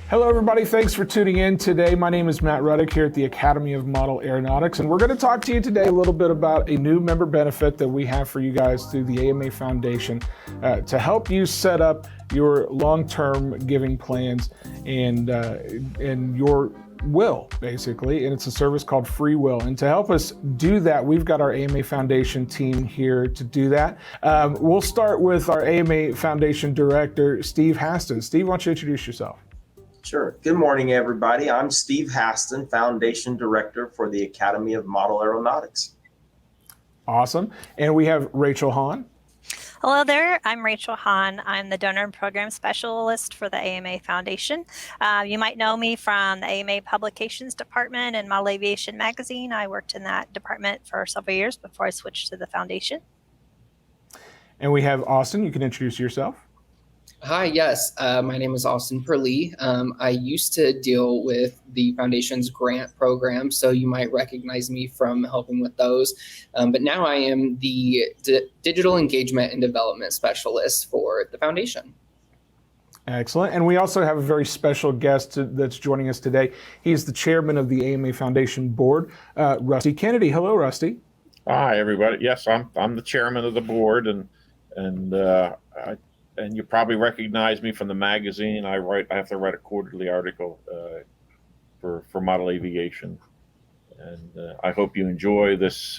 Hello, everybody. Thanks for tuning in today. My name is Matt Ruddick here at the Academy of Model Aeronautics, and we're going to talk to you today a little bit about a new member benefit that we have for you guys through the AMA Foundation to help you set up your long-term giving plans and your will, basically, and it's a service called FreeWill. And to help us do that, we've got our AMA Foundation team here to do that. We'll start with our AMA Foundation Director, Steve Haston. Steve, why don't you introduce yourself? Sure. Good morning, everybody. I'm Steve Haston, Foundation Director for the Academy of Model Aeronautics. Awesome. And we have Rachel Hahn. Hello there, I'm Rachel Hahn. I'm the Donor and Program Specialist for the AMA Foundation. You might know me from the AMA Publications Department and Model Aviation Magazine. I worked in that department for several years before I switched to the Foundation. And we have Austin. You can introduce yourself. Hi, yes. My name is Austin Perlee. I used to deal with the Foundation's grant program, so you might recognize me from helping with those. But now I am the Digital Engagement and Development Specialist for the Foundation. Excellent. And we also have a very special guest that's joining us today. He's the chairman of the AMA Foundation Board, Rusty Kennedy. Hello, Rusty. Hi, everybody. Yes, I'm the chairman of the board, and you probably recognize me from the magazine. I have to write a quarterly article for Model Aviation, and I hope you enjoy this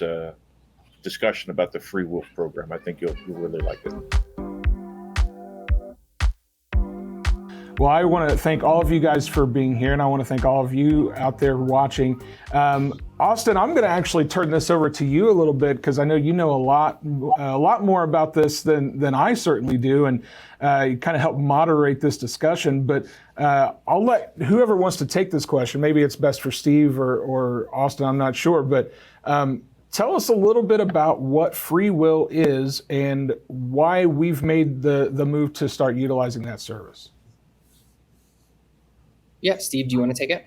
discussion about the FreeWill program. I think you'll really like it. Well, I want to thank all of you guys for being here, and I want to thank all of you out there watching. Austin, I'm going to actually turn this over to you a little bit because I know you know a lot more about this than I certainly do, and you kind of help moderate this discussion. But I'll let whoever wants to take this question. Maybe it's best for Steve or Austin. I'm not sure, but tell us a little bit about what FreeWill is and why we've made the move to start utilizing that service. Yeah, Steve, do you want to take it?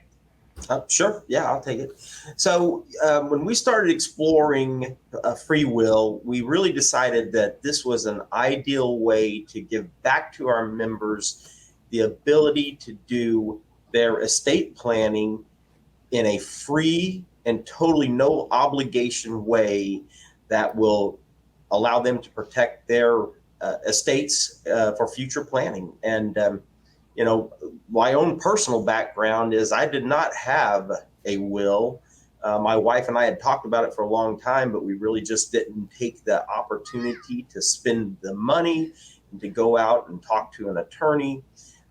Sure. Yeah, I'll take it. So when we started exploring FreeWill, we really decided that this was an ideal way to give back to our members the ability to do their estate planning in a free and totally no obligation way that will allow them to protect their estates for future planning. And my own personal background is I did not have a will. My wife and I had talked about it for a long time, but we really just didn't take the opportunity to spend the money and to go out and talk to an attorney.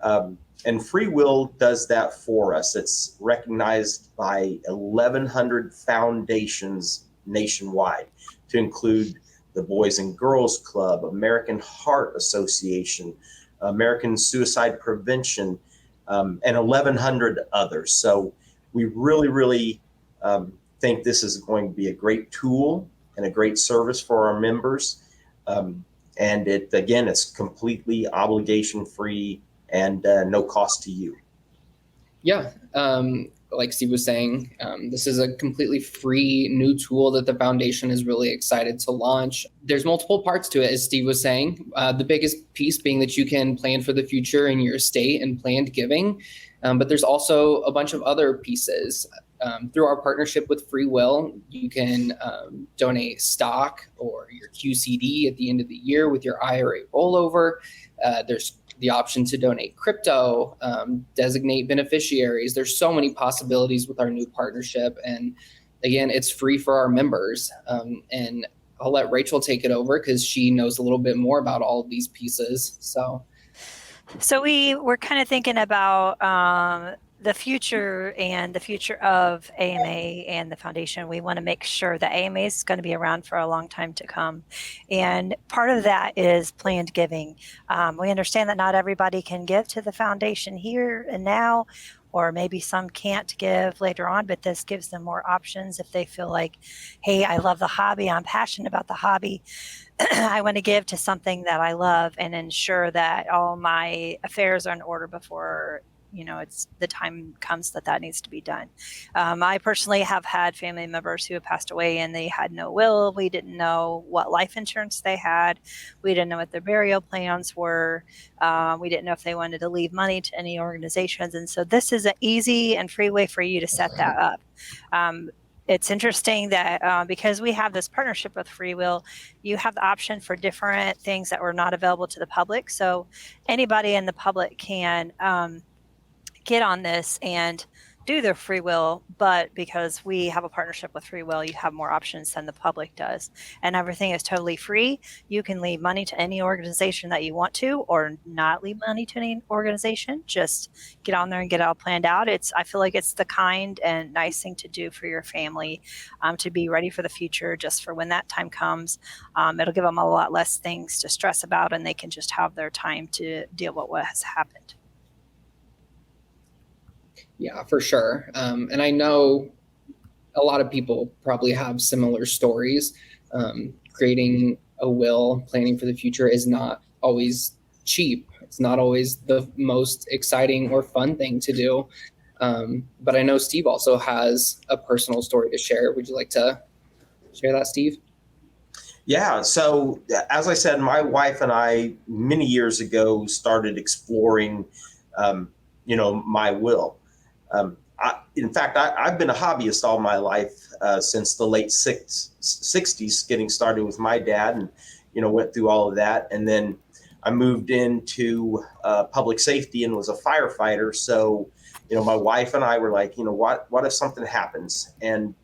And FreeWill does that for us. It's recognized by 1,100 foundations nationwide, to include the Boys and Girls Club, American Heart Association, American Suicide Prevention, and 1,100 others. So we really think this is going to be a great tool and a great service for our members. And it's completely obligation-free and no cost to you. Yeah, like Steve was saying, this is a completely free new tool that the Foundation is really excited to launch. There's multiple parts to it, as Steve was saying. The biggest piece being that you can plan for the future in your estate and planned giving. But there's also a bunch of other pieces. Through our partnership with FreeWill, you can donate stock or your QCD at the end of the year with your IRA rollover. There's the option to donate crypto, designate beneficiaries. There's so many possibilities with our new partnership. And again, it's free for our members. And I'll let Rachel take it over because she knows a little bit more about all of these pieces. So we were kind of thinking about the future and the future of AMA and the Foundation. We want to make sure that AMA is going to be around for a long time to come. And part of that is planned giving. We understand that not everybody can give to the Foundation here and now, or maybe some can't give later on, but this gives them more options if they feel like, hey, I love the hobby, I'm passionate about the hobby. I want to give to something that I love and ensure that all my affairs are in order before it's the time comes that needs to be done. I personally have had family members who have passed away and they had no will. We didn't know what life insurance they had. We didn't know what their burial plans were. We didn't know if they wanted to leave money to any organizations. And so this is an easy and free way for you to set that up. It's interesting that because we have this partnership with FreeWill, you have the option for different things that were not available to the public. So anybody in the public can get on this and do their free will, but because we have a partnership with FreeWill, you have more options than the public does, and everything is totally free. You can leave money to any organization that you want to, or not leave money to any organization. Just get on there and get it all planned out. I feel like it's the kind and nice thing to do for your family, to be ready for the future, just for when that time comes. It'll give them a lot less things to stress about, and they can just have their time to deal with what has happened. Yeah, for sure. And I know a lot of people probably have similar stories. Creating a will, planning for the future is not always cheap. It's not always the most exciting or fun thing to do. But I know Steve also has a personal story to share. Would you like to share that, Steve? Yeah. So as I said, my wife and I many years ago started exploring, my will. In fact, I've been a hobbyist all my life, since the late 60s, getting started with my dad, and, went through all of that. And then I moved into public safety and was a firefighter. So, my wife and I were like, what if something happens? And,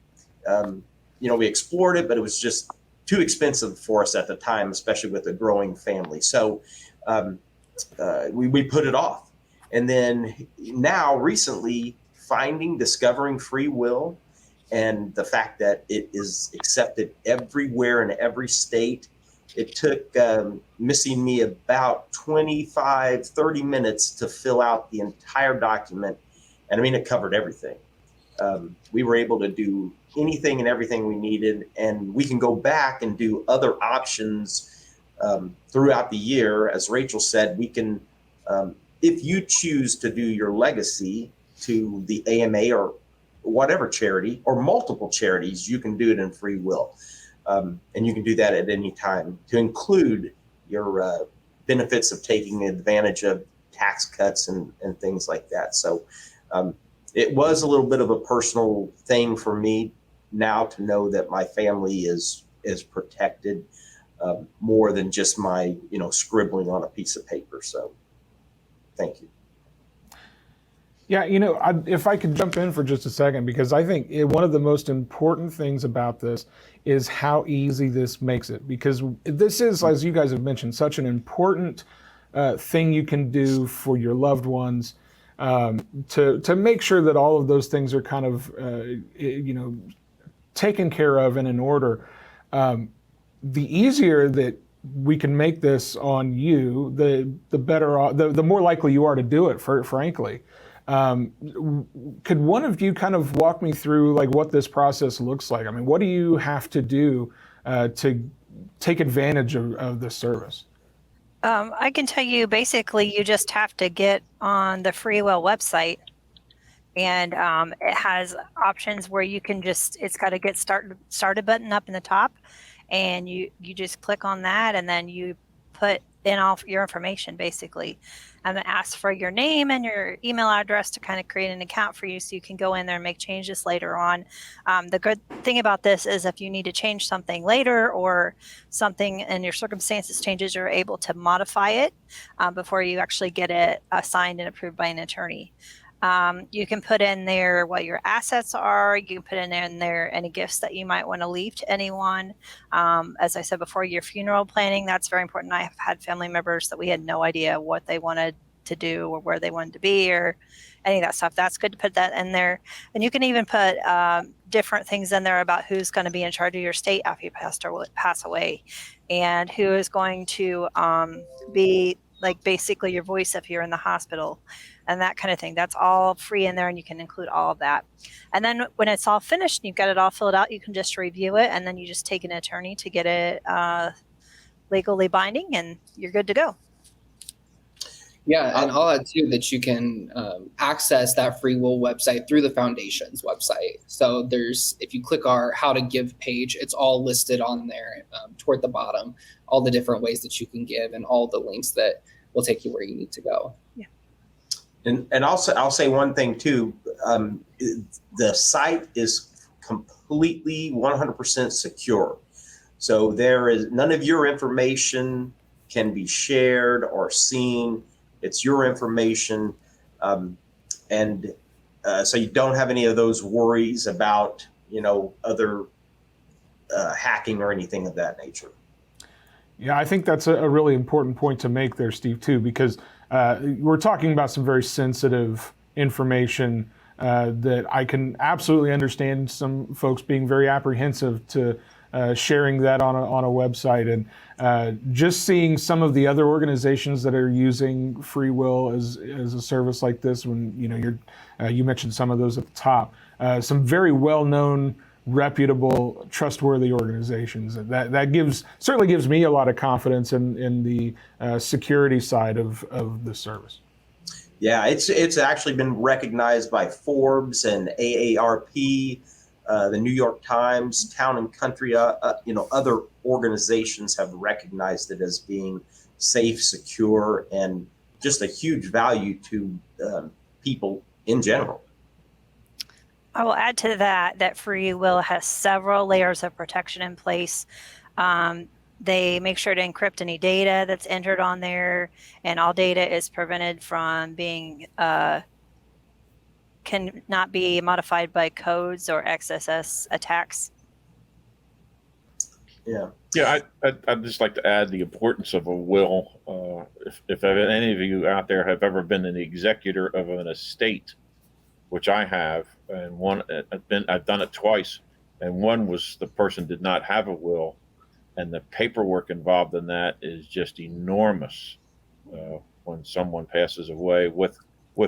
we explored it, but it was just too expensive for us at the time, especially with a growing family. So we put it off. And then now recently discovering free will, and the fact that it is accepted everywhere in every state. It took Missy and me about 30 minutes to fill out the entire document. And I mean, it covered everything. We were able to do anything and everything we needed, and we can go back and do other options throughout the year. As Rachel said, we can, if you choose to do your legacy to the AMA or whatever charity or multiple charities, you can do it in free will. And you can do that at any time, to include your benefits of taking advantage of tax cuts and things like that. So it was a little bit of a personal thing for me now to know that my family is protected, more than just my, scribbling on a piece of paper. So thank you. Yeah, if I could jump in for just a second, because I think one of the most important things about this is how easy this makes it. Because this is, as you guys have mentioned, such an important thing you can do for your loved ones, to make sure that all of those things are kind of, taken care of and in order. The easier that we can make this on you, the better, the more likely you are to do it, frankly. Could one of you kind of walk me through like what this process looks like? I mean, what do you have to do to take advantage of this service? I can tell you, basically, you just have to get on the FreeWill website, and it has options where you can it's got a get started button up in the top, and you just click on that, and then you put in all your information, basically, and then ask for your name and your email address to kind of create an account for you, so you can go in there and make changes later on. The good thing about this is if you need to change something later, or something in your circumstances changes, you're able to modify it before you actually get it signed and approved by an attorney. You can put in there what your assets are. You can put in there any gifts that you might want to leave to anyone. As I said before, your funeral planning, that's very important. I have had family members that we had no idea what they wanted to do or where they wanted to be or any of that stuff. That's good to put that in there. And you can even put different things in there about who's going to be in charge of your estate after you pass away, and who is going to be like basically your voice if you're in the hospital, and that kind of thing. That's all free in there, and you can include all of that. And then when it's all finished and you've got it all filled out, you can just review it, and then you just take an attorney to get it legally binding, and you're good to go. Yeah, and I'll add too that you can access that FreeWill website through the foundation's website. So if you click our How to Give page, it's all listed on there toward the bottom, all the different ways that you can give and all the links that will take you where you need to go. Yeah. And also, I'll say one thing too. The site is completely 100% secure. So there is none of your information can be shared or seen. It's your information. So you don't have any of those worries about, other hacking or anything of that nature. Yeah, I think that's a really important point to make there, Steve, too, because we're talking about some very sensitive information that I can absolutely understand some folks being very apprehensive to sharing that on a website. And just seeing some of the other organizations that are using FreeWill as a service like this, when you mentioned some of those at the top, some very well-known, reputable, trustworthy organizations. That certainly gives me a lot of confidence in the security side of the service. Yeah, it's actually been recognized by Forbes and AARP, the New York Times, Town and Country. Other organizations have recognized it as being safe, secure, and just a huge value to people in general. I will add to that FreeWill has several layers of protection in place. They make sure to encrypt any data that's entered on there, and all data is prevented from being cannot be modified by codes or XSS attacks. Yeah. Yeah, I'd just like to add the importance of a will. If any of you out there have ever been an executor of an estate, which I have, and I've done it twice, and one was the person did not have a will, and the paperwork involved in that is just enormous. When someone passes away with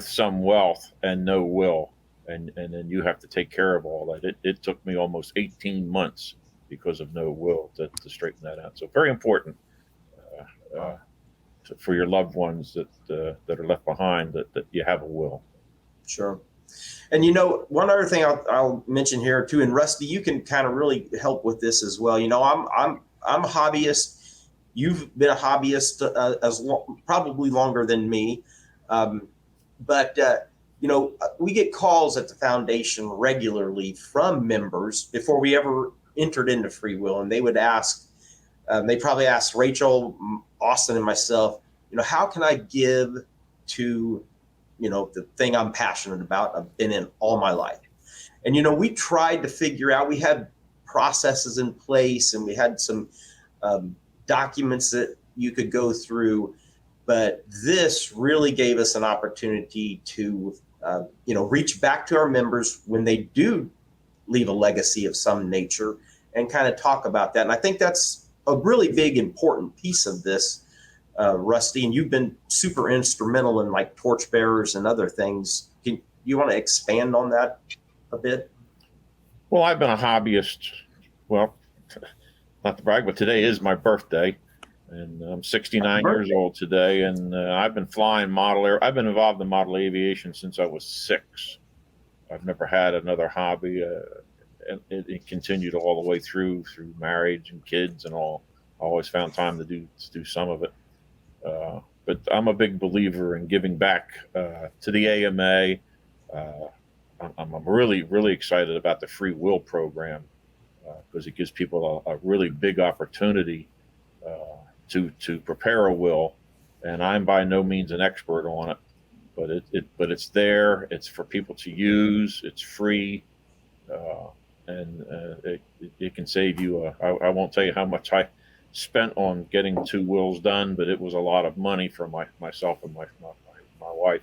some wealth and no will, and then you have to take care of all that. It took me almost 18 months because of no will to straighten that out. So very important for your loved ones that are left behind that you have a will. Sure. And one other thing I'll mention here too, and Rusty, you can kind of really help with this as well. I'm a hobbyist. You've been a hobbyist probably longer than me, but we get calls at the foundation regularly from members before we ever entered into FreeWill, and they would ask. They probably asked Rachel, Austin, and myself, how can I give to the thing I'm passionate about, I've been in all my life. And, we tried to figure out, we had processes in place and we had some documents that you could go through, but this really gave us an opportunity to, reach back to our members when they do leave a legacy of some nature and kind of talk about that. And I think that's a really big, important piece of this. Rusty, and you've been super instrumental in like torchbearers and other things. You want to expand on that a bit? Well, I've been a hobbyist. Well, not to brag, but today is my birthday, and I'm 69 years old today. And I've been flying I've been involved in model aviation since I was 6. I've never had another hobby, and it continued all the way through marriage and kids and all. I always found time to do some of it. But I'm a big believer in giving back to the AMA. I'm really, really excited about the FreeWill program because it gives people a really big opportunity to prepare a will. And I'm by no means an expert on it, but it's there. It's for people to use. It's free, and it can save you. I won't tell you how much I spent on getting 2 wills done, but it was a lot of money for myself and my wife.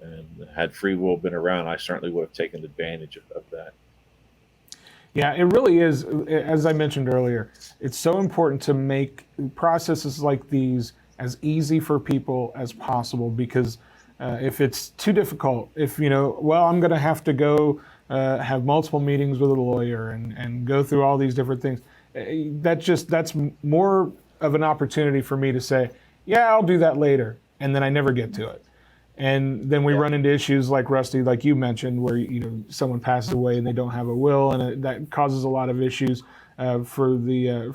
And had FreeWill been around, I certainly would have taken advantage of that. Yeah, it really is. As I mentioned earlier, it's so important to make processes like these as easy for people as possible, because if it's too difficult, I'm going to have to go have multiple meetings with a lawyer and go through all these different things. That's more of an opportunity for me to say, yeah, I'll do that later. and then I never get to it. And then we run into issues like Rusty, like you mentioned, where someone passes away and they don't have a will, and that causes a lot of issues for your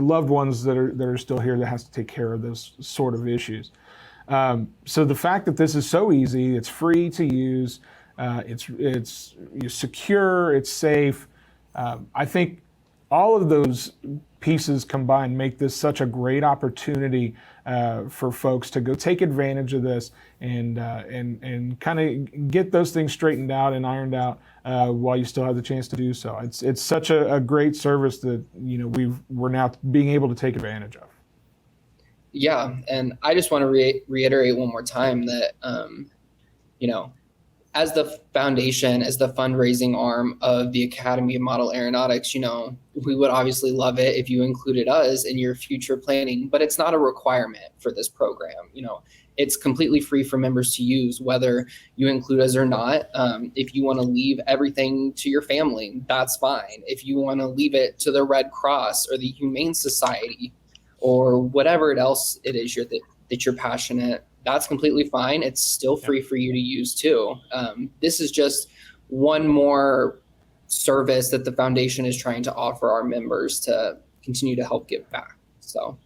loved ones that are still here that has to take care of those sort of issues. So the fact that this is so easy, it's free to use, it's secure, it's safe. I think all of those pieces combined make this such a great opportunity for folks to go take advantage of this and kind of get those things straightened out and ironed out while you still have the chance to do so. It's such a great service that we're now being able to take advantage of. Yeah, and I just want to reiterate one more time that as the foundation, as the fundraising arm of the Academy of Model Aeronautics, we would obviously love it if you included us in your future planning, but it's not a requirement for this program. It's completely free for members to use, whether you include us or not. If you want to leave everything to your family, that's fine. If you want to leave it to the Red Cross or the Humane Society or whatever else it is that you're passionate, that's completely fine. It's still free for you to use too. This is just one more service that the foundation is trying to offer our members to continue to help give back. So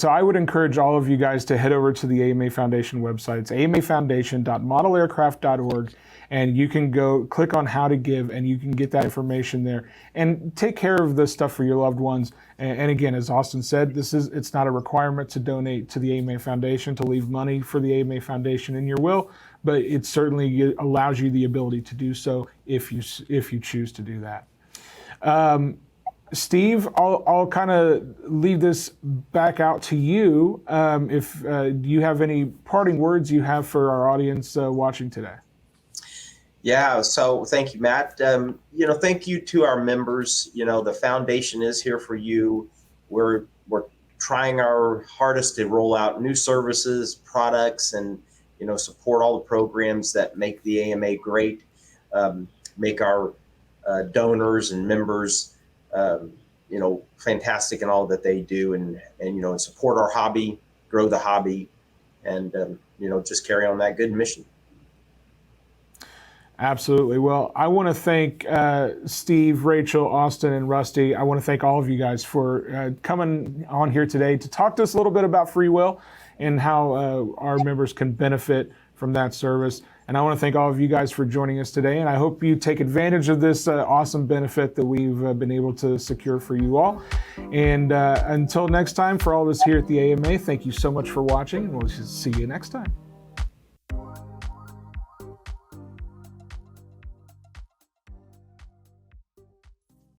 I would encourage all of you guys to head over to the AMA Foundation website. It's amafoundation.modelaircraft.org, and you can go click on how to give, and you can get that information there and take care of this stuff for your loved ones. And again, as Austin said, it's not a requirement to donate to the AMA Foundation, to leave money for the AMA Foundation in your will, but it certainly allows you the ability to do so if you choose to do that. Steve, I'll kind of leave this back out to you. If you have any parting words you have for our audience watching today. Yeah, so thank you, Matt. Thank you to our members. The foundation is here for you. We're trying our hardest to roll out new services, products, and support all the programs that make the AMA great, make our donors and members fantastic in all that they do, and support our hobby, grow the hobby, and just carry on that good mission. Absolutely. Well, I want to thank Steve, Rachel, Austin, and Rusty. I want to thank all of you guys for coming on here today to talk to us a little bit about FreeWill and how our members can benefit from that service. And I want to thank all of you guys for joining us today. And I hope you take advantage of this awesome benefit that we've been able to secure for you all. And until next time, for all of us here at the AMA, thank you so much for watching, and we'll see you next time.